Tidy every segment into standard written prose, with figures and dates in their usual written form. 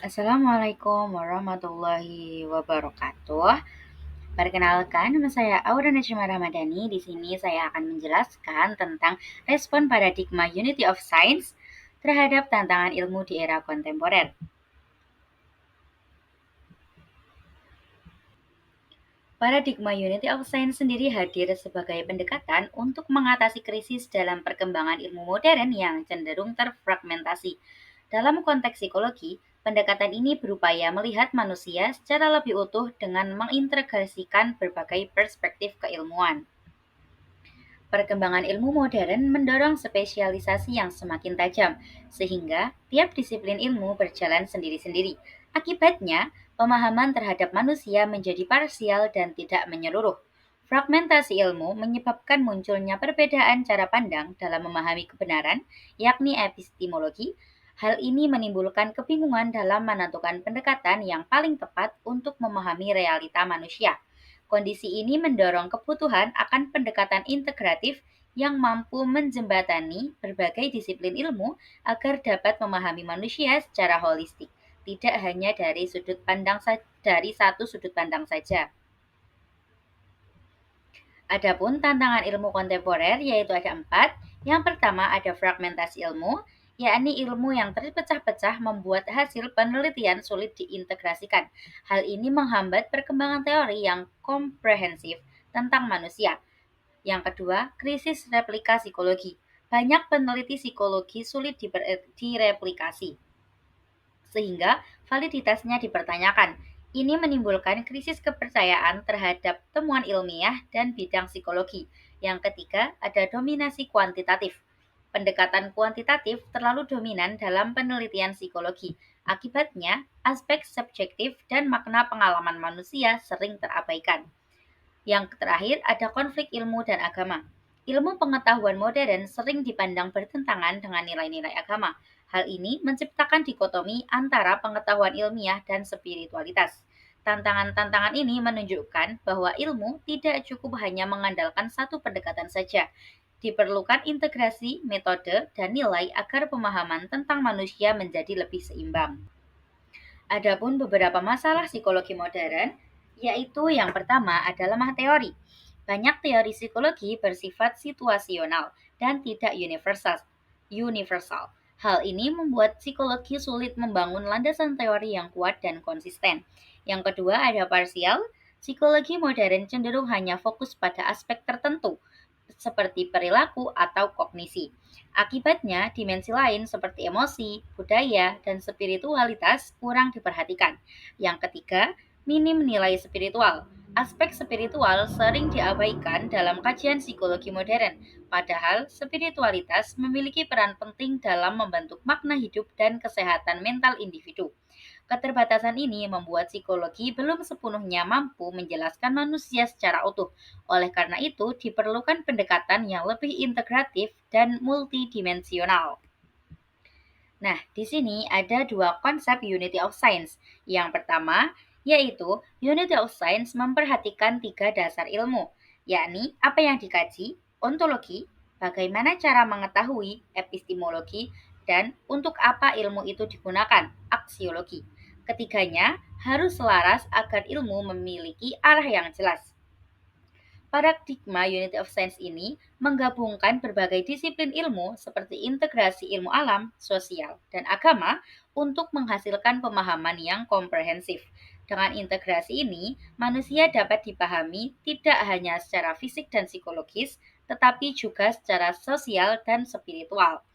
Assalamualaikum warahmatullahi wabarakatuh. Perkenalkan, nama saya Aura Najma Ramadhani. Di sini saya akan menjelaskan tentang respon paradigma Unity of Science terhadap tantangan ilmu di era kontemporer. Paradigma Unity of Science sendiri hadir sebagai pendekatan untuk mengatasi krisis dalam perkembangan ilmu modern yang cenderung terfragmentasi. Dalam konteks psikologi, pendekatan ini berupaya melihat manusia secara lebih utuh dengan mengintegrasikan berbagai perspektif keilmuan. Perkembangan ilmu modern mendorong spesialisasi yang semakin tajam, sehingga tiap disiplin ilmu berjalan sendiri-sendiri. Akibatnya, pemahaman terhadap manusia menjadi parsial dan tidak menyeluruh. Fragmentasi ilmu menyebabkan munculnya perbedaan cara pandang dalam memahami kebenaran, yakni epistemologi. Hal ini menimbulkan kebingungan dalam menentukan pendekatan yang paling tepat untuk memahami realita manusia. Kondisi ini mendorong kebutuhan akan pendekatan integratif yang mampu menjembatani berbagai disiplin ilmu agar dapat memahami manusia secara holistik, tidak hanya dari satu sudut pandang saja. Adapun tantangan ilmu kontemporer yaitu ada empat. Yang pertama ada fragmentasi ilmu, yakni ilmu yang terpecah-pecah membuat hasil penelitian sulit diintegrasikan. Hal ini menghambat perkembangan teori yang komprehensif tentang manusia. Yang kedua, krisis replika psikologi. Banyak peneliti psikologi sulit direplikasi, sehingga validitasnya dipertanyakan. Ini menimbulkan krisis kepercayaan terhadap temuan ilmiah dan bidang psikologi. Yang ketiga, ada dominasi kuantitatif. Pendekatan kuantitatif terlalu dominan dalam penelitian psikologi. Akibatnya, aspek subjektif dan makna pengalaman manusia sering terabaikan. Yang terakhir, ada konflik ilmu dan agama. Ilmu pengetahuan modern sering dipandang bertentangan dengan nilai-nilai agama. Hal ini menciptakan dikotomi antara pengetahuan ilmiah dan spiritualitas. Tantangan-tantangan ini menunjukkan bahwa ilmu tidak cukup hanya mengandalkan satu pendekatan saja. Diperlukan integrasi, metode, dan nilai agar pemahaman tentang manusia menjadi lebih seimbang. Adapun beberapa masalah psikologi modern, yaitu yang pertama adalah lemah teori. Banyak teori psikologi bersifat situasional dan tidak universal. Hal ini membuat psikologi sulit membangun landasan teori yang kuat dan konsisten. Yang kedua ada parsial. Psikologi modern cenderung hanya fokus pada aspek tertentu, seperti perilaku atau kognisi. Akibatnya, dimensi lain seperti emosi, budaya, dan spiritualitas kurang diperhatikan. Yang ketiga, minim nilai spiritual. Aspek spiritual sering diabaikan dalam kajian psikologi modern, padahal spiritualitas memiliki peran penting dalam membentuk makna hidup dan kesehatan mental individu. Keterbatasan ini membuat psikologi belum sepenuhnya mampu menjelaskan manusia secara utuh. Oleh karena itu, diperlukan pendekatan yang lebih integratif dan multidimensional. Nah, di sini ada dua konsep Unity of Science. Yang pertama, yaitu Unity of Science memperhatikan tiga dasar ilmu, yakni apa yang dikaji, ontologi, bagaimana cara mengetahui, epistemologi, dan untuk apa ilmu itu digunakan, aksiologi. Ketiganya harus selaras agar ilmu memiliki arah yang jelas. Paradigma Unity of Science ini menggabungkan berbagai disiplin ilmu seperti integrasi ilmu alam, sosial, dan agama untuk menghasilkan pemahaman yang komprehensif. Dengan integrasi ini, manusia dapat dipahami tidak hanya secara fisik dan psikologis, tetapi juga secara sosial dan spiritual.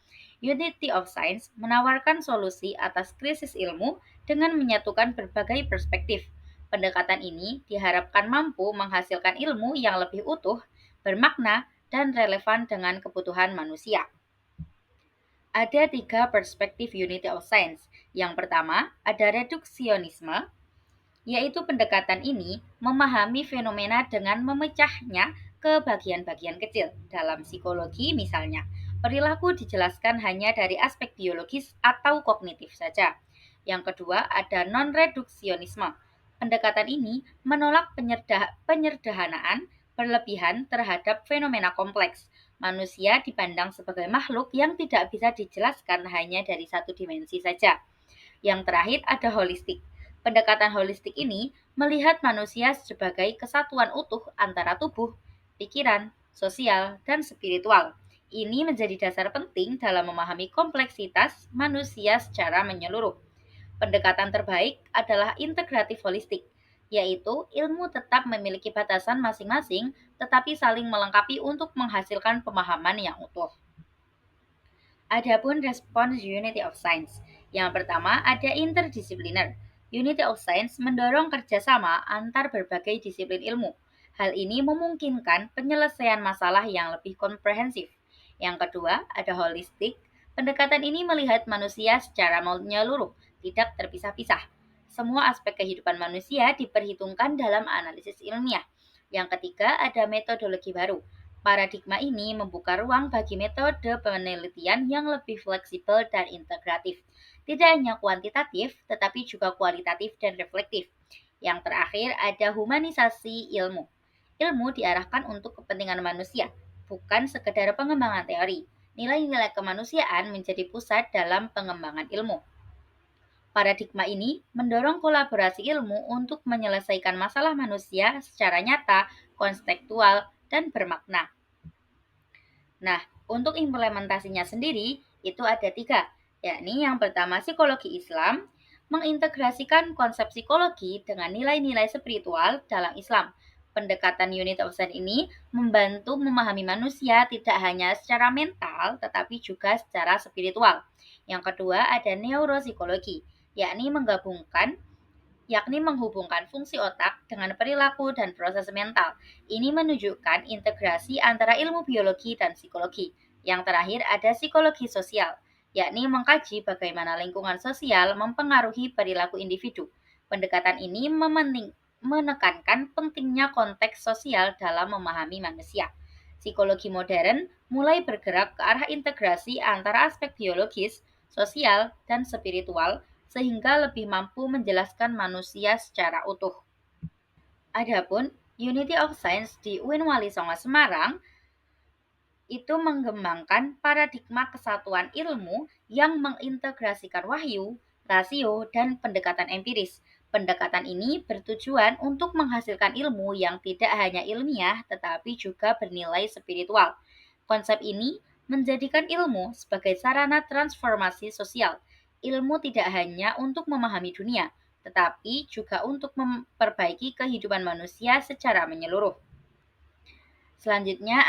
Unity of Science menawarkan solusi atas krisis ilmu dengan menyatukan berbagai perspektif. Pendekatan ini diharapkan mampu menghasilkan ilmu yang lebih utuh, bermakna, dan relevan dengan kebutuhan manusia. Ada tiga perspektif Unity of Science. Yang pertama, ada reduksionisme, yaitu pendekatan ini memahami fenomena dengan memecahnya ke bagian-bagian kecil. Dalam psikologi misalnya, perilaku dijelaskan hanya dari aspek biologis atau kognitif saja. Yang kedua ada non-reduksionisme. Pendekatan ini menolak penyederhanaan berlebihan terhadap fenomena kompleks. Manusia dipandang sebagai makhluk yang tidak bisa dijelaskan hanya dari satu dimensi saja. Yang terakhir ada holistik. Pendekatan holistik ini melihat manusia sebagai kesatuan utuh antara tubuh, pikiran, sosial, dan spiritual. Ini menjadi dasar penting dalam memahami kompleksitas manusia secara menyeluruh. Pendekatan terbaik adalah integratif holistik, yaitu ilmu tetap memiliki batasan masing-masing tetapi saling melengkapi untuk menghasilkan pemahaman yang utuh. Adapun respons Unity of Science. Yang pertama ada interdisipliner. Unity of Science mendorong kerjasama antar berbagai disiplin ilmu. Hal ini memungkinkan penyelesaian masalah yang lebih komprehensif. Yang kedua ada holistik. Pendekatan ini melihat manusia secara menyeluruh, tidak terpisah-pisah. Semua aspek kehidupan manusia diperhitungkan dalam analisis ilmiah. Yang ketiga ada metodologi baru. Paradigma ini membuka ruang bagi metode penelitian yang lebih fleksibel dan integratif. Tidak hanya kuantitatif, tetapi juga kualitatif dan reflektif. Yang terakhir ada humanisasi ilmu. Ilmu diarahkan untuk kepentingan manusia, bukan sekedar pengembangan teori. Nilai-nilai kemanusiaan menjadi pusat dalam pengembangan ilmu. Paradigma ini mendorong kolaborasi ilmu untuk menyelesaikan masalah manusia secara nyata, konstekstual, dan bermakna. Nah, untuk implementasinya sendiri itu ada 3, yakni yang pertama psikologi Islam, mengintegrasikan konsep psikologi dengan nilai-nilai spiritual dalam Islam. Pendekatan unit of sense ini membantu memahami manusia tidak hanya secara mental tetapi juga secara spiritual. Yang kedua ada neuropsikologi, yakni menghubungkan fungsi otak dengan perilaku dan proses mental. Ini menunjukkan integrasi antara ilmu biologi dan psikologi. Yang terakhir ada psikologi sosial, yakni mengkaji bagaimana lingkungan sosial mempengaruhi perilaku individu. Pendekatan ini menekankan pentingnya konteks sosial dalam memahami manusia. Psikologi modern mulai bergerak ke arah integrasi antara aspek biologis, sosial, dan spiritual sehingga lebih mampu menjelaskan manusia secara utuh. Adapun Unity of Science di UIN Wali Songo Semarang itu mengembangkan paradigma kesatuan ilmu yang mengintegrasikan wahyu, rasio, dan pendekatan empiris. Pendekatan ini bertujuan untuk menghasilkan ilmu yang tidak hanya ilmiah tetapi juga bernilai spiritual. Konsep ini menjadikan ilmu sebagai sarana transformasi sosial. Ilmu tidak hanya untuk memahami dunia, tetapi juga untuk memperbaiki kehidupan manusia secara menyeluruh. Selanjutnya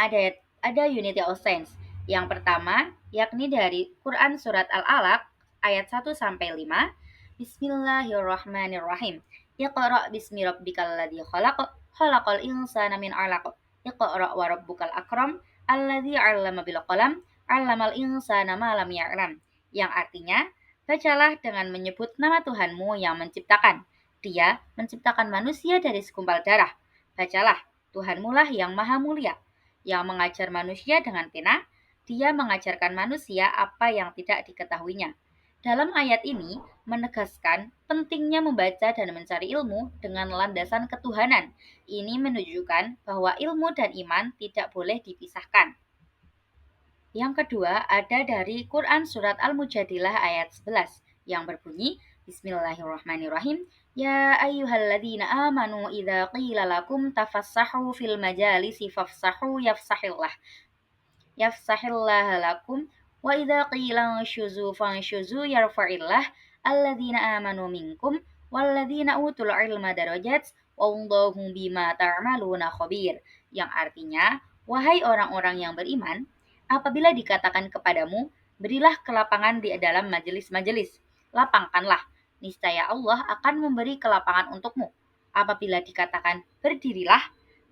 ada Unity of Sense. Yang pertama, yakni dari Quran Surat Al-Alaq ayat 1 sampai 5. Bismillahirrahmanirrahim. Iqra bismi rabbikal ladzi khalaq, khalaqal insana min 'alaq. Iqra wa rabbukal akram, alladzi 'allama bil qalam, 'allamal insana ma lam ya'lam. Yang artinya, bacalah dengan menyebut nama Tuhanmu yang menciptakan. Dia menciptakan manusia dari segumpal darah. Bacalah, Tuhanmu lah yang maha mulia, yang mengajar manusia dengan pena, dia mengajarkan manusia apa yang tidak diketahuinya. Dalam ayat ini menegaskan pentingnya membaca dan mencari ilmu dengan landasan ketuhanan. Ini menunjukkan bahwa ilmu dan iman tidak boleh dipisahkan. Yang kedua ada dari Quran Surat Al-Mujadilah ayat 11 yang berbunyi Bismillahirrahmanirrahim. Ya ayyuhalladzina amanu idza qila lakum tafassahu fil majalisi fafsahu yafsahillah lakum wa idza qila syuzu fanshuzu yarfa'illah alladzina amanu minkum walladzina utul ilma darajat wallahu bima ta'maluna khabir. Yang artinya, wahai orang-orang yang beriman, apabila dikatakan kepadamu, berilah kelapangan di dalam majelis-majelis, lapangkanlah, niscaya Allah akan memberi kelapangan untukmu. Apabila dikatakan berdirilah,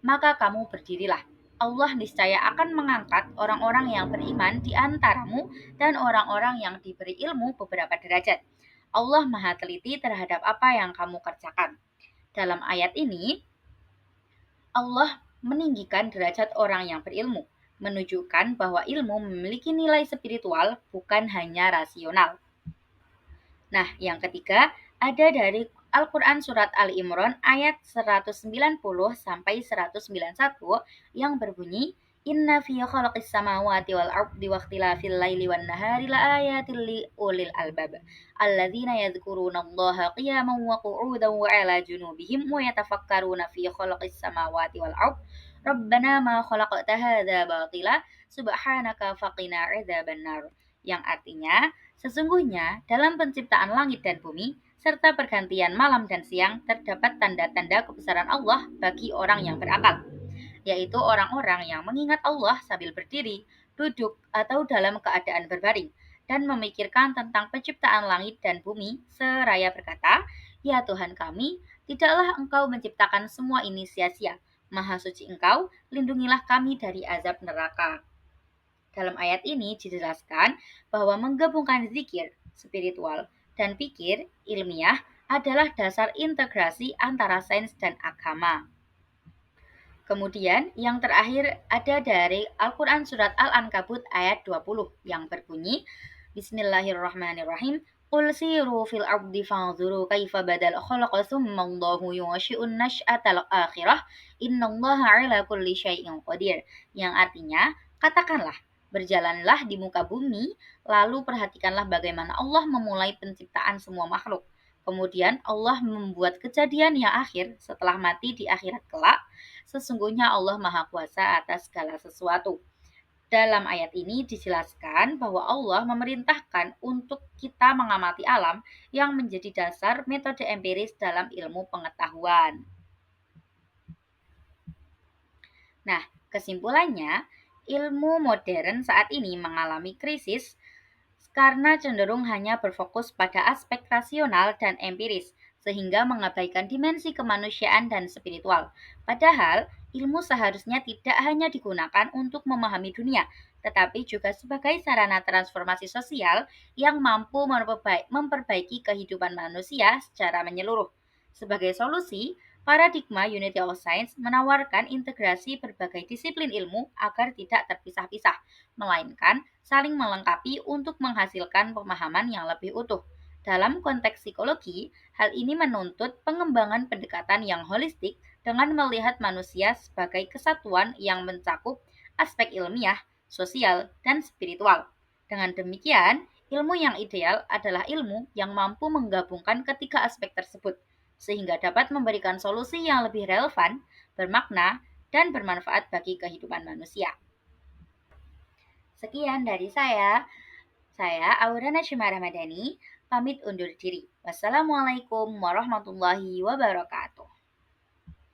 maka kamu berdirilah. Allah niscaya akan mengangkat orang-orang yang beriman di antaramu dan orang-orang yang diberi ilmu beberapa derajat. Allah Maha teliti terhadap apa yang kamu kerjakan. Dalam ayat ini, Allah meninggikan derajat orang yang berilmu, menunjukkan bahwa ilmu memiliki nilai spiritual bukan hanya rasional. Nah, yang ketiga ada dari Al-Quran Surat Al-Imran ayat 190 sampai 191 yang berbunyi Inna fi khalaqis samawati wal ardi wa ikhtilafil laili wan nahari laayatil liulil albab alladzina yadhkurunallaha qiyaman wa qu'udan wa 'ala junubihim wa yatafakkaruna fi khalaqis samawati wal ardi Rabbana ma khalaqta hadza batila subhanaka faqina 'adzabannar, yang artinya sesungguhnya dalam penciptaan langit dan bumi serta pergantian malam dan siang terdapat tanda-tanda kebesaran Allah bagi orang yang berakal, yaitu orang-orang yang mengingat Allah sambil berdiri, duduk, atau dalam keadaan berbaring, dan memikirkan tentang penciptaan langit dan bumi, seraya berkata, "Ya Tuhan kami, tidaklah Engkau menciptakan semua ini sia-sia. Maha suci Engkau, lindungilah kami dari azab neraka." Dalam ayat ini dijelaskan bahwa menggabungkan zikir, spiritual, dan pikir ilmiah adalah dasar integrasi antara sains dan agama. Kemudian yang terakhir ada dari Al-Quran Surat Al-Ankabut ayat 20 yang berbunyi, Bismillahirrahmanirrahim, Qul siru fil ardi fanzuru kaifa badal khalaqa thumma Allahu yunshi'un nash'atal akhirah innallaha ala kulli syai'in qadir, yang artinya katakanlah, berjalanlah di muka bumi lalu perhatikanlah bagaimana Allah memulai penciptaan semua makhluk, kemudian Allah membuat kejadian yang akhir setelah mati di akhirat kelak. Sesungguhnya Allah Maha Kuasa atas segala sesuatu. Dalam ayat ini dijelaskan bahwa Allah memerintahkan untuk kita mengamati alam yang menjadi dasar metode empiris dalam ilmu pengetahuan. Nah, kesimpulannya, ilmu modern saat ini mengalami krisis karena cenderung hanya berfokus pada aspek rasional dan empiris, sehingga mengabaikan dimensi kemanusiaan dan spiritual. Padahal, ilmu seharusnya tidak hanya digunakan untuk memahami dunia, tetapi juga sebagai sarana transformasi sosial yang mampu memperbaiki kehidupan manusia secara menyeluruh. Sebagai solusi, paradigma Unity of Science menawarkan integrasi berbagai disiplin ilmu agar tidak terpisah-pisah, melainkan saling melengkapi untuk menghasilkan pemahaman yang lebih utuh. Dalam konteks psikologi, hal ini menuntut pengembangan pendekatan yang holistik dengan melihat manusia sebagai kesatuan yang mencakup aspek ilmiah, sosial, dan spiritual. Dengan demikian, ilmu yang ideal adalah ilmu yang mampu menggabungkan ketiga aspek tersebut, sehingga dapat memberikan solusi yang lebih relevan, bermakna, dan bermanfaat bagi kehidupan manusia. Sekian dari saya Aura Najma Ramadhani, pamit undur diri. Wassalamualaikum warahmatullahi wabarakatuh.